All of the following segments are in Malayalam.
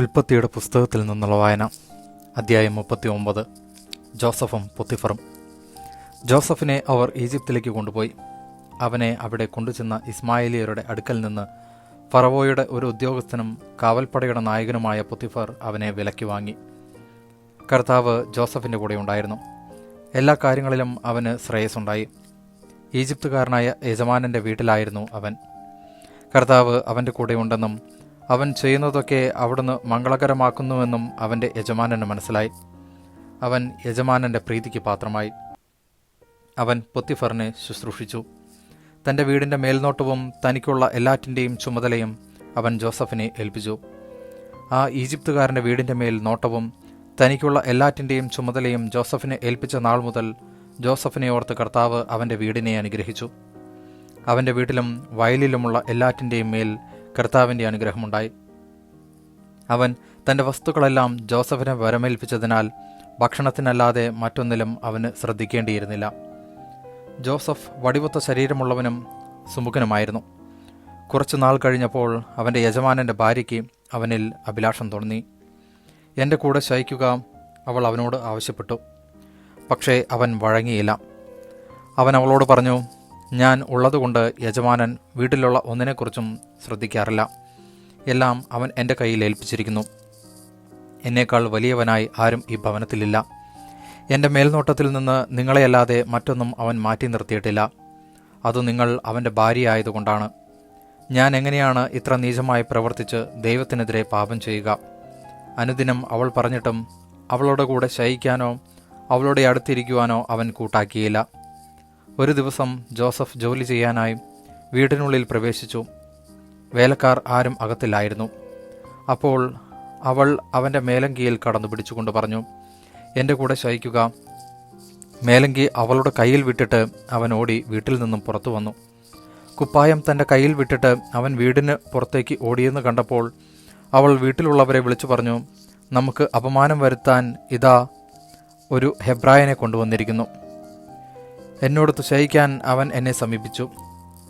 ഉൽപ്പത്തിയുടെ പുസ്തകത്തിൽ നിന്നുള്ള വായന. അധ്യായം 39. ജോസഫും പൊത്തിഫറും. ജോസഫിനെ അവർ ഈജിപ്തിലേക്ക് കൊണ്ടുപോയി. അവനെ അവിടെ കൊണ്ടുചെന്ന ഇസ്മായേലിയരുടെ അടുക്കൽ നിന്ന് ഫറവോയുടെ ഒരു ഉദ്യോഗസ്ഥനും കാവൽപ്പടയുടെ നായകനുമായ പൊത്തിഫർ അവനെ വിലയ്ക്ക് വാങ്ങി. കർത്താവ് ജോസഫിൻ്റെ കൂടെ ഉണ്ടായിരുന്നു. എല്ലാ കാര്യങ്ങളിലും അവന് ശ്രേയസ്സുണ്ടായി. ഈജിപ്തുകാരനായ യജമാനൻ്റെ വീട്ടിലായിരുന്നു അവൻ. കർത്താവ് അവൻ്റെ കൂടെ ഉണ്ടെന്നും അവൻ ചെയ്യുന്നതൊക്കെ അവിടുന്ന് മംഗളകരമാക്കുന്നുവെന്നും അവൻ്റെ യജമാനന് മനസ്സിലായി. അവൻ യജമാനൻ്റെ പ്രീതിക്ക് പാത്രമായി. അവൻ പൊത്തിഫറിനെ ശുശ്രൂഷിച്ചു. തൻ്റെ വീടിൻ്റെ മേൽനോട്ടവും തനിക്കുള്ള എല്ലാറ്റിൻ്റെയും ചുമതലയും അവൻ ജോസഫിനെ ഏൽപ്പിച്ചു. ആ ഈജിപ്തുകാരൻ്റെ വീടിൻ്റെ മേൽ നോട്ടവും തനിക്കുള്ള എല്ലാറ്റിൻ്റെയും ചുമതലയും ജോസഫിനെ ഏൽപ്പിച്ച നാൾ മുതൽ ജോസഫിനെ ഓർത്ത് കർത്താവ് അവൻ്റെ വീടിനെ അനുഗ്രഹിച്ചു. അവൻ്റെ വീട്ടിലും വയലിലുമുള്ള എല്ലാറ്റിൻ്റെയും മേൽ കർത്താവിൻ്റെ അനുഗ്രഹമുണ്ടായി. അവൻ തൻ്റെ വസ്തുക്കളെല്ലാം ജോസഫിനെ വരമേൽപ്പിച്ചതിനാൽ ഭക്ഷണത്തിനല്ലാതെ മറ്റൊന്നിലും അവന് ശ്രദ്ധിക്കേണ്ടിയിരുന്നില്ല. ജോസഫ് വടിവൊത്ത ശരീരമുള്ളവനും സുമുഖനുമായിരുന്നു. കുറച്ചു നാൾ കഴിഞ്ഞപ്പോൾ അവൻ്റെ യജമാനൻ്റെ ഭാര്യയ്ക്ക് അവനിൽ അഭിലാഷം തോന്നി. എൻ്റെ കൂടെ ശയിക്കുക അവൾ അവനോട് ആവശ്യപ്പെട്ടു. പക്ഷേ അവൻ വഴങ്ങിയില്ല. അവൻ അവളോട് പറഞ്ഞു, ഞാൻ ഉള്ളതുകൊണ്ട് യജമാനൻ വീട്ടിലുള്ള ഒന്നിനെക്കുറിച്ചും ശ്രദ്ധിക്കാറില്ല. എല്ലാം അവൻ എൻ്റെ കയ്യിൽ ഏൽപ്പിച്ചിരിക്കുന്നു. എന്നേക്കാൾ വലിയവനായി ആരും ഈ ഭവനത്തിലില്ല. എൻ്റെ മേൽനോട്ടത്തിൽ നിന്ന് നിങ്ങളെയല്ലാതെ മറ്റൊന്നും അവൻ മാറ്റി നിർത്തിയിട്ടില്ല. അത് നിങ്ങൾ അവൻ്റെ ഭാര്യയായതുകൊണ്ടാണ്. ഞാൻ എങ്ങനെയാണ് ഇത്ര നീചമായി പ്രവർത്തിച്ച് ദൈവത്തിനെതിരെ പാപം ചെയ്യുക? അനുദിനം അവൾ പറഞ്ഞിട്ടും അവളുടെ കൂടെ ശയിക്കാനോ അവളുടെ അടുത്തിരിക്കുവാനോ അവൻ കൂട്ടാക്കിയില്ല. ഒരു ദിവസം ജോസഫ് ജോലി ചെയ്യാനായി വീടിനുള്ളിൽ പ്രവേശിച്ചു. വേലക്കാർ ആരും അകത്തില്ലായിരുന്നു. അപ്പോൾ അവൾ അവൻ്റെ മേലങ്കിയിൽ കടന്നു പിടിച്ചുകൊണ്ട് പറഞ്ഞു, എൻ്റെ കൂടെ ശയിക്കുക. മേലങ്കി അവളുടെ കയ്യിൽ വിട്ടിട്ട് അവൻ ഓടി വീട്ടിൽ നിന്നും പുറത്തു വന്നു. കുപ്പായം തൻ്റെ കയ്യിൽ വിട്ടിട്ട് അവൻ വീടിന് പുറത്തേക്ക് ഓടിയെന്ന് കണ്ടപ്പോൾ അവൾ വീട്ടിലുള്ളവരെ വിളിച്ചു പറഞ്ഞു, നമുക്ക് അപമാനം വരുത്താൻ ഇതാ ഒരു ഹെബ്രായനെ കൊണ്ടുവന്നിരിക്കുന്നു. എന്നോടൊത്ത് ശയിക്കാൻ അവൻ എന്നെ സമീപിച്ചു.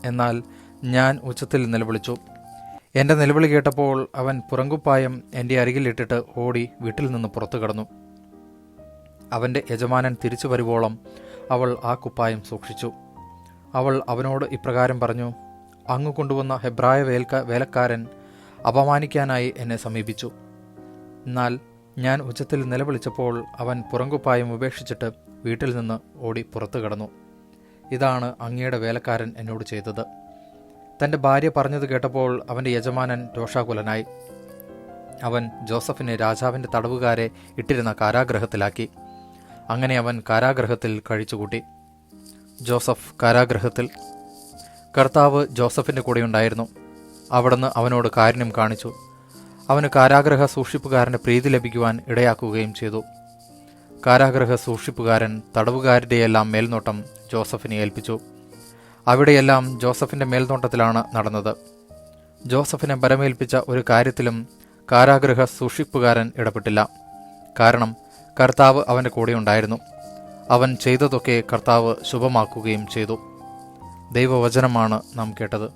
എന്നാൽ ഞാൻ ഉച്ചത്തിൽ നിലവിളിച്ചു. എൻ്റെ നിലവിളി കേട്ടപ്പോൾ അവൻ പുറങ്കുപ്പായം എൻ്റെ അരികിലിട്ടിട്ട് ഓടി വീട്ടിൽ നിന്ന് പുറത്തു കടന്നു. അവൻ്റെ യജമാനൻ തിരിച്ചു വരുവോളം അവൾ ആ കുപ്പായം സൂക്ഷിച്ചു. അവൾ അവനോട് ഇപ്രകാരം പറഞ്ഞു, അങ്ങ് കൊണ്ടുവന്ന ഹെബ്രായ വേലക്കാരൻ അപമാനിക്കാനായി എന്നെ സമീപിച്ചു. എന്നാൽ ഞാൻ ഉച്ചത്തിൽ നിലവിളിച്ചപ്പോൾ അവൻ പുറങ്കുപ്പായം ഉപേക്ഷിച്ചിട്ട് വീട്ടിൽ നിന്ന് ഓടി പുറത്തു കടന്നു. ഇതാണ് അങ്ങയുടെ വേലക്കാരൻ എന്നോട് ചെയ്തത്. തൻ്റെ ഭാര്യ പറഞ്ഞത് കേട്ടപ്പോൾ അവൻ്റെ യജമാനൻ രോഷാകുലനായി. അവൻ ജോസഫിനെ രാജാവിൻ്റെ തടവുകാരെ ഇട്ടിരുന്ന കാരാഗൃഹത്തിലാക്കി. അങ്ങനെ അവൻ കാരാഗൃഹത്തിൽ കഴിച്ചുകൂട്ടി. ജോസഫ് കാരാഗൃഹത്തിൽ. കർത്താവ് ജോസഫിൻ്റെ കൂടെയുണ്ടായിരുന്നു. അവിടുന്ന് അവനോട് കാരുണ്യം കാണിച്ചു. അവന് കാരാഗൃഹ സൂക്ഷിപ്പുകാരൻ്റെ പ്രീതി ലഭിക്കുവാൻ ഇടയാക്കുകയും ചെയ്തു. കാരാഗൃഹ സൂക്ഷിപ്പുകാരൻ തടവുകാരുടെയെല്ലാം മേൽനോട്ടം ജോസഫിനെ ഏൽപ്പിച്ചു. അവിടെയെല്ലാം ജോസഫിൻ്റെ മേൽനോട്ടത്തിലാണ് നടന്നത്. ജോസഫിനെ ബരമേൽപ്പിച്ച ഒരു കാര്യത്തിലും കാരാഗൃഹ സൂക്ഷിപ്പുകാരൻ ഇടപെട്ടില്ല. കാരണം കർത്താവ് അവൻ്റെ കൂടെയുണ്ടായിരുന്നു. അവൻ ചെയ്തതൊക്കെ കർത്താവ് ശുഭമാക്കുകയും ചെയ്തു. ദൈവവചനമാണ് നാം കേട്ടത്.